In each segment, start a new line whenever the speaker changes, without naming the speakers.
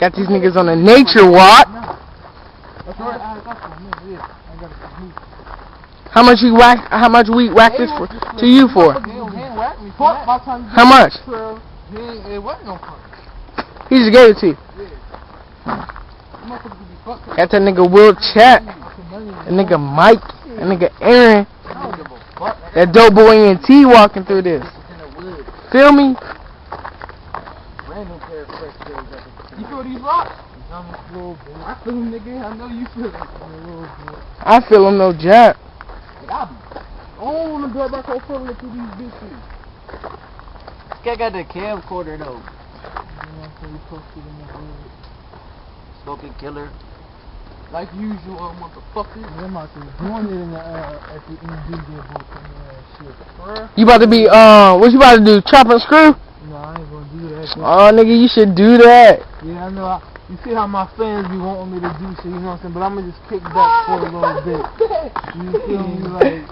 Got these niggas on a nature walk. How much we whack this for to you for? How much? He just gave it to you. Got that nigga Will Chat, that nigga Mike, that nigga Aaron, that dope boy ENT walking through this. Feel me?
You feel these rocks? I feel them, nigga. I know you feel them.
I feel them, no jack.
I don't want to go back on filming through these bitches. This guy got the camcorder though. Smoking killer. Like usual, motherfucker. I'm about to doing it in the at the DJ book and shit.
You about to be what you about to do? Chop and screw?
No, I ain't gonna do that.
Oh, nigga, you should do that.
Yeah, I know. You see how my fans be wanting me to do shit, you know what I'm saying? But I'm gonna just kick back for a little bit. You feel me? Like,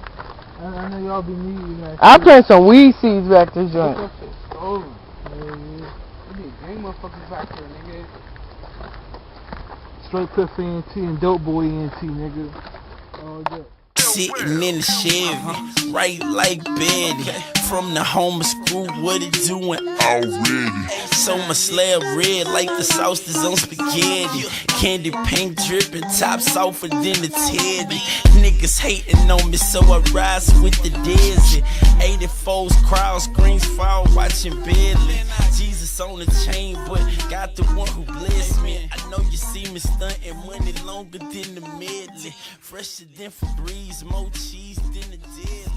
I know y'all be needing that.
I plant some weed seeds back this joint.
Oh, yeah. There be gang motherfuckers back here, nigga. Straight Piff ENT and Dope Boy ENT, nigga. Oh, yeah.
Sitting in the Chevy, right like Betty. From the home of school, what it doing already? So my slab red like the sauce that's on spaghetti. Candy paint dripping, top softer than the teddy. Niggas hating on me, so I rise with the dizzy. 84's crowd screams fall, watching Bentley. Jesus on the chain, but got the one who blessed me. I know you see me stunting money longer than the medley. Fresher than Febreze, more cheese than the dead.